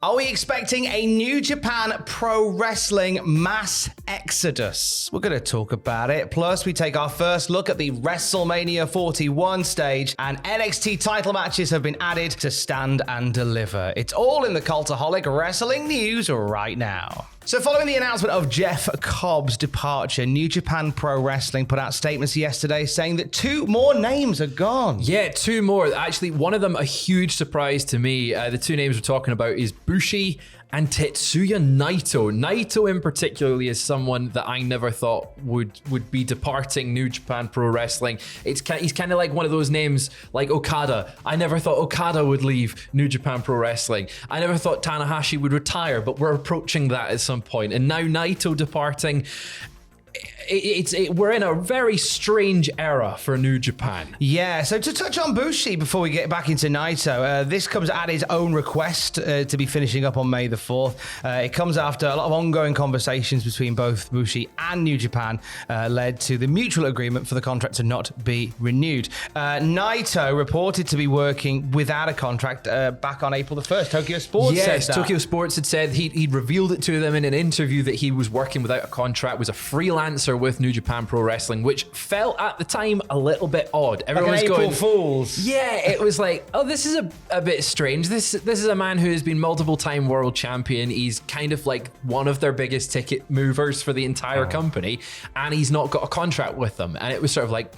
Are we expecting a New Japan Pro Wrestling mass exodus? We're going to talk about it. Plus, we take our first look at the WrestleMania 41 stage, and NXT title matches have been added to Stand and Deliver. It's all in the Cultaholic Wrestling news right now. So following the announcement of Jeff Cobb's departure, New Japan Pro Wrestling put out statements yesterday saying that 2 more names are gone. Yeah, 2 more. Actually, one of them a huge surprise to me. The 2 names we're talking about is Bushi and Tetsuya Naito. Naito in particular is someone that I never thought would be departing New Japan Pro Wrestling. He's kind of like one of those names like Okada. I never thought Okada would leave New Japan Pro Wrestling. I never thought Tanahashi would retire, but we're approaching that at some point. And now Naito departing. We're in a very strange era for New Japan. Yeah, so to touch on Bushi before we get back into Naito, this comes at his own request to be finishing up on May the 4th. It comes after a lot of ongoing conversations between both Bushi and New Japan led to the mutual agreement for the contract to not be renewed. Naito reported to be working without a contract back on April the 1st. Tokyo Sports said that. Tokyo Sports had said he'd revealed it to them in an interview that he was working without a contract, was a freelancer with New Japan Pro Wrestling, which felt at the time a little bit odd. Everyone was April going, Fools. Yeah, it was like, oh, this is a bit strange. This is a man who has been multiple-time world champion. He's kind of like one of their biggest ticket movers for the entire company, and he's not got a contract with them. And it was sort of like,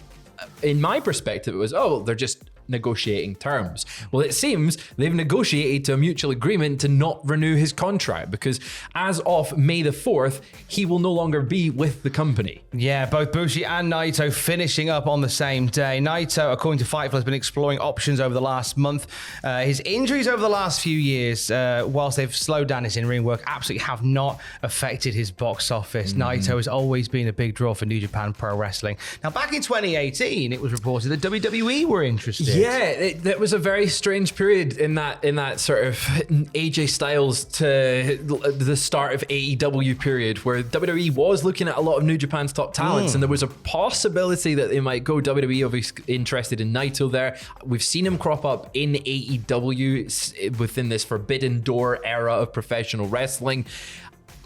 in my perspective, it was, oh, they're just negotiating terms. Well, it seems they've negotiated to a mutual agreement to not renew his contract because as of May the 4th, he will no longer be with the company. Yeah, both Bushi and Naito finishing up on the same day. Naito, according to Fightful, has been exploring options over the last month. His injuries over the last few years, whilst they've slowed down his in-ring work, absolutely have not affected his box office. Naito has always been a big draw for New Japan Pro Wrestling. Now, back in 2018, it was reported that WWE were interested. Yeah, that was a very strange period in that sort of AJ Styles to the start of AEW period where WWE was looking at a lot of New Japan's top talents and there was a possibility that they might go. WWE obviously interested in Naito there. We've seen him crop up in AEW within this Forbidden Door era of professional wrestling.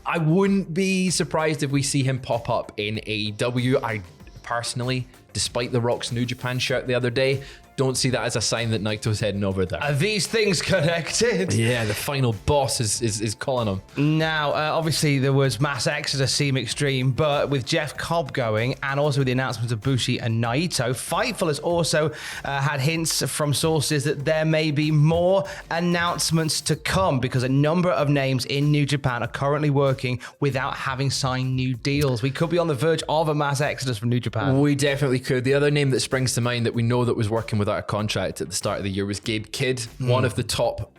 I wouldn't be surprised if we see him pop up in AEW. I personally, despite The Rock's New Japan shirt the other day, don't see that as a sign that Naito's heading over there. Are these things connected? Yeah, the final boss is calling him. Now, obviously, there was mass exodus, seem extreme, but with Jeff Cobb going and also with the announcements of Bushi and Naito, Fightful has also had hints from sources that there may be more announcements to come because a number of names in New Japan are currently working without having signed new deals. We could be on the verge of a mass exodus from New Japan. We definitely could. The other name that springs to mind that we know that was working without a contract at the start of the year was Gabe Kidd, one of the top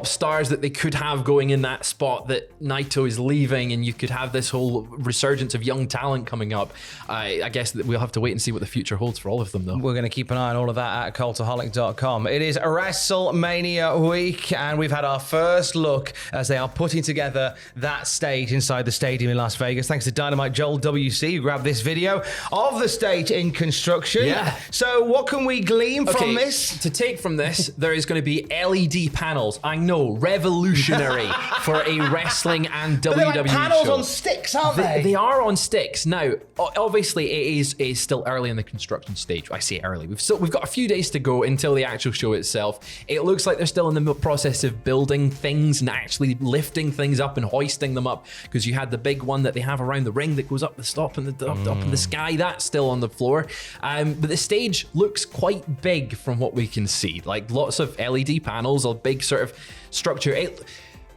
stars that they could have going in that spot that Naito is leaving, and you could have this whole resurgence of young talent coming up. I guess that we'll have to wait and see what the future holds for all of them, though. We're going to keep an eye on all of that at cultaholic.com. It is WrestleMania week, and we've had our first look as they are putting together that stage inside the stadium in Las Vegas. Thanks to Dynamite Joel WC, who grabbed this video of the stage in construction. Yeah. So what can we glean from this? To take from this, there is going to be LED panels. I know, revolutionary for a wrestling and WWE like panels show. On sticks, aren't they? They are on sticks. Now, obviously, it is still early in the construction stage. I say early. We've got a few days to go until the actual show itself. It looks like they're still in the process of building things and actually lifting things up and hoisting them up, because you had the big one that they have around the ring that goes up the top and up in the sky. That's still on the floor. But the stage looks quite big from what we can see. Like lots of LED panels, a big sort of structure.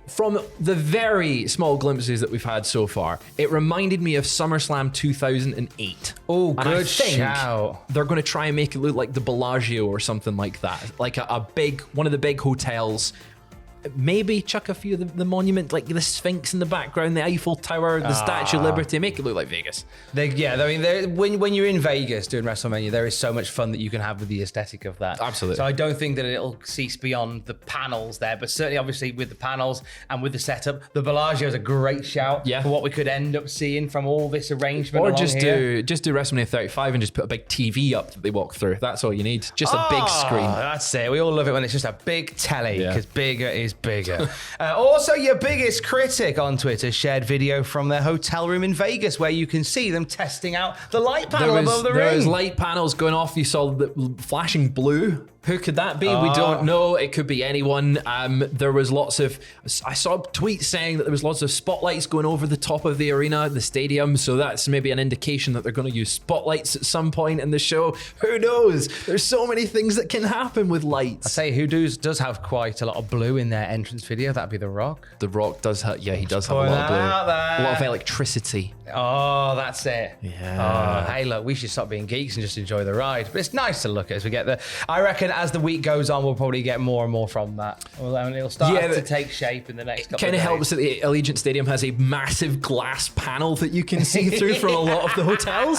From the very small glimpses that we've had so far, it reminded me of SummerSlam 2008. Oh, good and I think shout. They're going to try and make it look like the Bellagio or something like that. Like one of the big hotels. Maybe chuck a few of the monument, like the Sphinx in the background, the Eiffel Tower, the Statue of Liberty, make it look like Vegas. When you're in Vegas doing WrestleMania, there is so much fun that you can have with the aesthetic of that. Absolutely. So I don't think that it'll cease beyond the panels there, but certainly, obviously, with the panels and with the setup, the Bellagio is a great shout for what we could end up seeing from all this arrangement. Or just do WrestleMania 35 and just put a big TV up that they walk through. That's all you need. Just a big screen. That's it. We all love it when it's just a big telly, because bigger is is bigger. Also, your biggest critic on Twitter shared video from their hotel room in Vegas where you can see them testing out the light panel above the ring. There was light panels going off. You saw the flashing blue. Who could that be? We don't know. It could be anyone. There was lots of... I saw tweets saying that there was lots of spotlights going over the top of the arena, the stadium, so that's maybe an indication that they're going to use spotlights at some point in the show. Who knows? There's so many things that can happen with lights. I say who does have quite a lot of blue in their entrance video. That'd be The Rock. The Rock does have... Yeah, he does have a lot of blue. A lot of electricity. Oh, that's it. Yeah. Oh, hey, look, we should stop being geeks and just enjoy the ride. But it's nice to look at as we get there. I reckon as the week goes on, we'll probably get more and more from that. And it'll start to take shape in the next couple of days. It kind of helps that the Allegiant Stadium has a massive glass panel that you can see through from a lot of the hotels.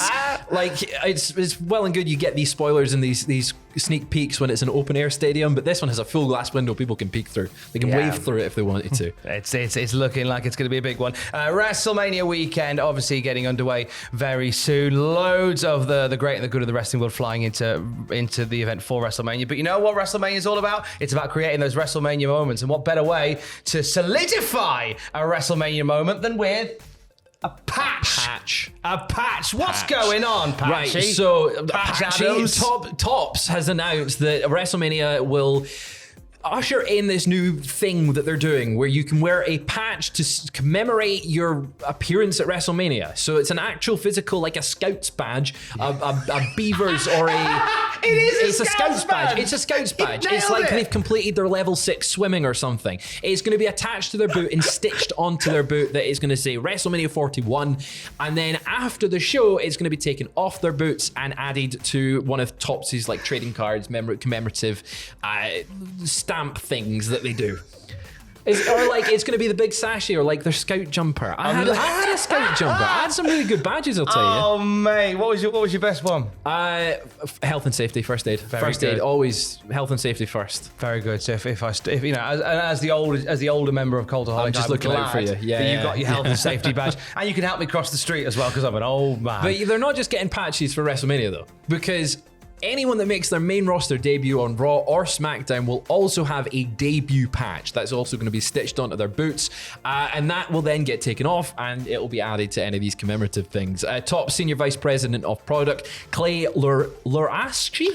Like, it's well and good you get these spoilers and these sneak peeks when it's an open air stadium, but this one has a full glass window people can peek through. They can wave through it if they wanted to. It's looking like it's going to be a big one. WrestleMania weekend obviously getting underway very soon. Loads of the great and the good of the wrestling world flying into the event for WrestleMania. But you know what WrestleMania is all about? It's about creating those WrestleMania moments. And what better way to solidify a WrestleMania moment than with a patch. A patch. What's going on, Patchy? Right, so Patchy Tops has announced that WrestleMania will usher in this new thing that they're doing where you can wear a patch to commemorate your appearance at WrestleMania. So it's an actual physical, like a Scouts badge, a Beavers or a... It's a Scouts badge. It's a Scouts badge. It's like they've completed their level 6 swimming or something. It's going to be attached to their boot and stitched onto their boot that is going to say WrestleMania 41. And then after the show, it's going to be taken off their boots and added to one of Tops's like trading cards, commemorative stamp things that they do. Or like it's going to be the big sashy or like their scout jumper. I had a scout jumper. I had some really good badges, I'll tell you. Oh mate, what was your best one? Health and safety, first aid. First aid, always health and safety first. Very good. So if you know, as the older member of Cultaholic, I'm just looking out for you. Yeah, that you've got your health and safety badge, and you can help me cross the street as well because I'm an old man. But they're not just getting patches for WrestleMania though, because anyone that makes their main roster debut on Raw or SmackDown will also have a debut patch that's also going to be stitched onto their boots, and that will then get taken off and it will be added to any of these commemorative things. Top Senior Vice President of Product, Clay Lorashi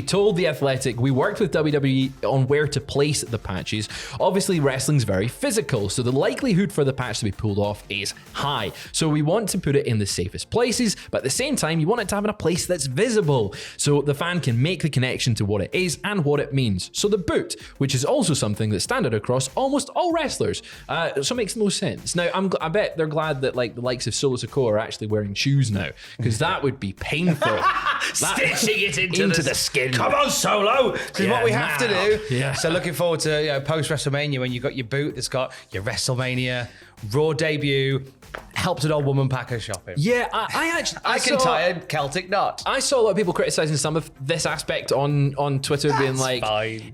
told The Athletic, "We worked with WWE on where to place the patches. Obviously, wrestling's very physical, so the likelihood for the patch to be pulled off is high. So we want to put it in the safest places, but at the same time, you want it to have in a place that's visible, so the fan can make the connection to what it is and what it means. So the boot, which is also something that's standard across almost all wrestlers, so it makes no sense. Now, I bet they're glad that like the likes of Solo Sikoa are actually wearing shoes now, because that would be painful." Stitching it into the skin. Come on, Solo. This is what we have to do. Yeah. So looking forward to post WrestleMania when you got your boot that's got your WrestleMania Raw debut. Helped an old woman pack her shopping. Yeah, I can tie a Celtic knot. I saw a lot of people criticizing some of this aspect on Twitter, being like,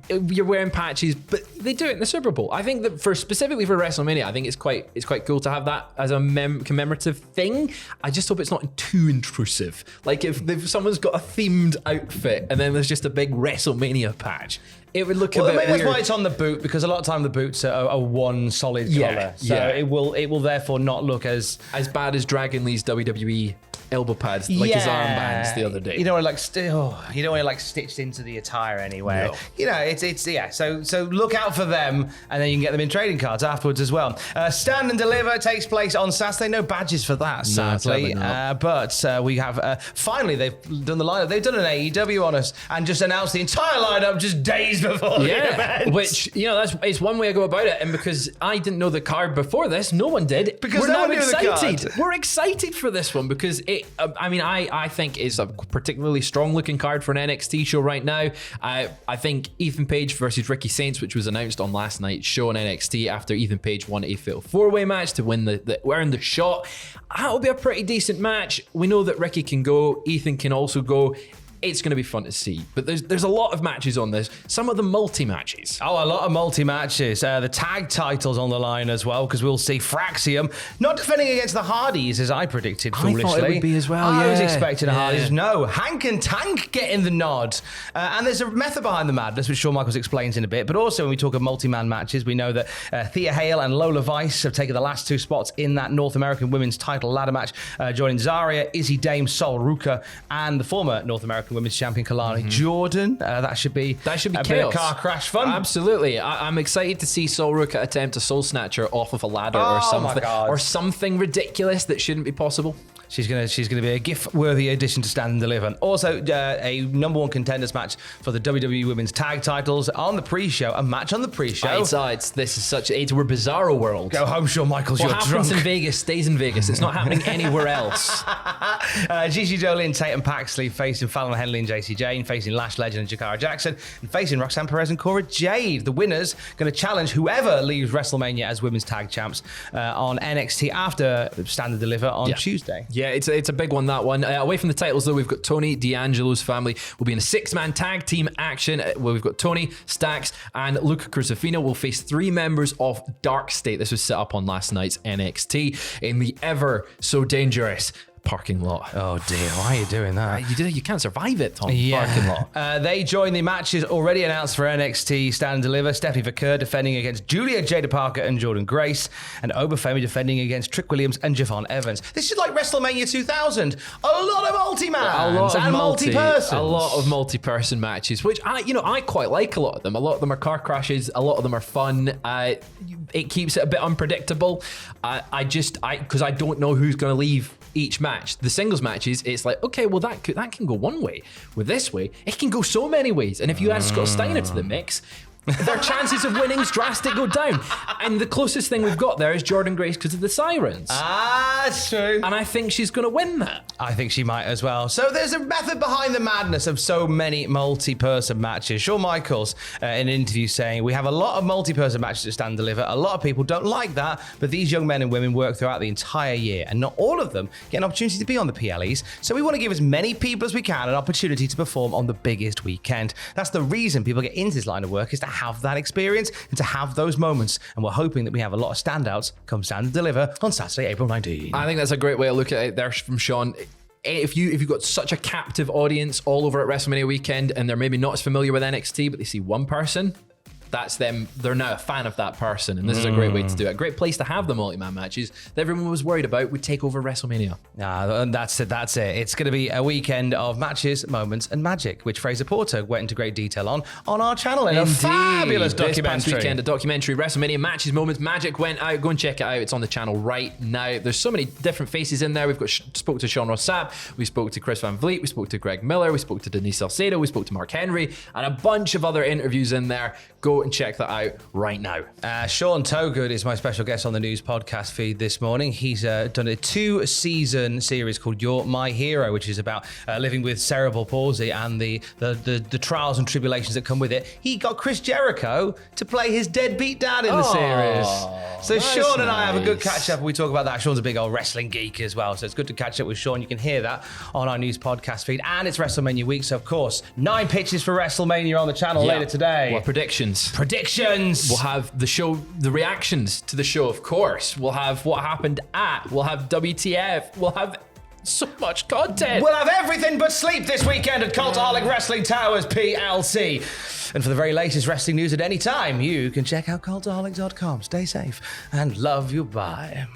"You're wearing patches," but they do it in the Super Bowl. I think that specifically for WrestleMania, I think it's quite cool to have that as a commemorative thing. I just hope it's not too intrusive. Like if someone's got a themed outfit and then there's just a big WrestleMania patch, it would look a bit weird. That's why it's on the boot, because a lot of time the boots are one solid colour. So it will therefore not look as bad as Dragon Lee's WWE elbow pads, like his armbands the other day. You don't want to stitched into the attire anywhere. No. You know, it's So look out for them, and then you can get them in trading cards afterwards as well. Stand and Deliver takes place on Saturday. No badges for that, sadly. But we have finally they've done the lineup. They've done an AEW on us and just announced the entire lineup just days before the event. Which it's one way to go about it, and because I didn't know the card before this, no one did. Because we're no now one knew excited. the card. We're excited for this one because it. I think is a particularly strong looking card for an NXT show right now. I think Ethan Page versus Ricky Saints, which was announced on last night's show on NXT after Ethan Page won a fatal 4-way match to win earn the shot. That'll be a pretty decent match. We know that Ricky can go. Ethan can also go. It's going to be fun to see. But there's a lot of matches on this. Some of them multi-matches. Oh, a lot of multi-matches. The tag titles on the line as well, because we'll see Fraxium not defending against the Hardys, as I predicted foolishly. I thought it would be as well, I was yeah. expecting the Hardys. No, Hank and Tank getting the nod. And there's a method behind the madness, which Shawn Michaels explains in a bit. But also, when we talk of multi-man matches, we know that Thea Hale and Lola Vice have taken the last 2 spots in that North American Women's title ladder match, joining Zarya, Izzy Dame, Sol Ruka, and the former North American Women's Champion Kalani Jordan. That should be a chaos. bit of car crash fun. Absolutely. I'm excited to see Sol Ruka attempt a Soul Snatcher off of a ladder or something. Or something ridiculous that shouldn't be possible. She's gonna be a GIF-worthy addition to Stand and Deliver. Also, a #1 contenders match for the WWE Women's Tag Titles on the pre-show. A match on the pre-show. This is such a we're bizarro world. Go home, Shawn Michaels. What You're happens drunk. in Vegas stays in Vegas. It's not happening anywhere else. Gigi Dolin and Tatum Paxley facing Fallon Henley and JC Jane, facing Lash Legend and Jakara Jackson, and facing Roxanne Perez and Cora Jade. The winners going to challenge whoever leaves WrestleMania as Women's Tag Champs on NXT after Stand and Deliver on Tuesday. Yeah, it's a big one, that one. Away from the titles, though, we've got Tony D'Angelo's family will be in a 6-man tag team action where we've got Tony, Stax, and Luca Crucifino will face 3 members of Dark State. This was set up on last night's NXT in the ever so dangerous parking lot. Oh dear, why are you doing that? You can't survive it, Tom. Parking lot. They join the matches already announced for NXT Stand and Deliver. Stephanie Vaquer defending against Julia Jada Parker and Jordan Grace, and Obafemi defending against Trick Williams and Javon Evans. This is like WrestleMania 2000. A lot of multi-mans and multi-persons. A lot of multi-person matches, which I quite like a lot of them. A lot of them are car crashes. A lot of them are fun. It keeps it a bit unpredictable. Because I don't know who's going to leave each match. The singles matches, it's like, okay, well that can go one way. With this way, it can go so many ways. And if you add Scott Steiner to the mix, their chances of winning's drastic go down. And the closest thing we've got there is Jordan Grace because of the sirens. That's true. And I think she's going to win that. I think she might as well. So there's a method behind the madness of so many multi-person matches. Shawn Michaels in an interview saying, we have a lot of multi-person matches at Stand and Deliver. A lot of people don't like that, but these young men and women work throughout the entire year, and not all of them get an opportunity to be on the PLEs. So we want to give as many people as we can an opportunity to perform on the biggest weekend. That's the reason people get into this line of work, is to have that experience and to have those moments. And we're hoping that we have a lot of standouts come Stand and Deliver on Saturday, April 19. I think that's a great way to look at it there from Shawn. If you've got such a captive audience all over at WrestleMania weekend and they're maybe not as familiar with NXT, but they see one person, that's them. They're now a fan of that person, and this is a great way to do it. A great place to have the multi-man matches that everyone was worried about would take over WrestleMania. That's it. It's going to be a weekend of matches, moments, and magic, which Fraser Porter went into great detail on our channel in a fabulous documentary. This past weekend, a documentary, WrestleMania Matches, Moments, Magic went out. Go and check it out. It's on the channel right now. There's so many different faces in there. We've got spoke to Sean Ross Sapp, we spoke to Chris Van Vliet, we spoke to Greg Miller, we spoke to Denise Salcedo, we spoke to Mark Henry, and a bunch of other interviews in there. Go and check that out right now. Sean Togood is my special guest on the news podcast feed this morning. He's done a 2-season series called You're My Hero, which is about living with cerebral palsy and the trials and tribulations that come with it. He got Chris Jericho to play his deadbeat dad in the series. So Sean and I have a good catch up and we talk about that. Sean's a big old wrestling geek as well, so it's good to catch up with Sean. You can hear that on our news podcast feed, and it's WrestleMania week, so of course 9 pitches for WrestleMania on the channel later today. What predictions? Predictions. We'll have the show, the reactions to the show, of course. We'll have what happened we'll have WTF. We'll have so much content. We'll have everything but sleep this weekend at Cultaholic Wrestling Towers PLC. And for the very latest wrestling news at any time, you can check out cultaholic.com. Stay safe and love you. Bye.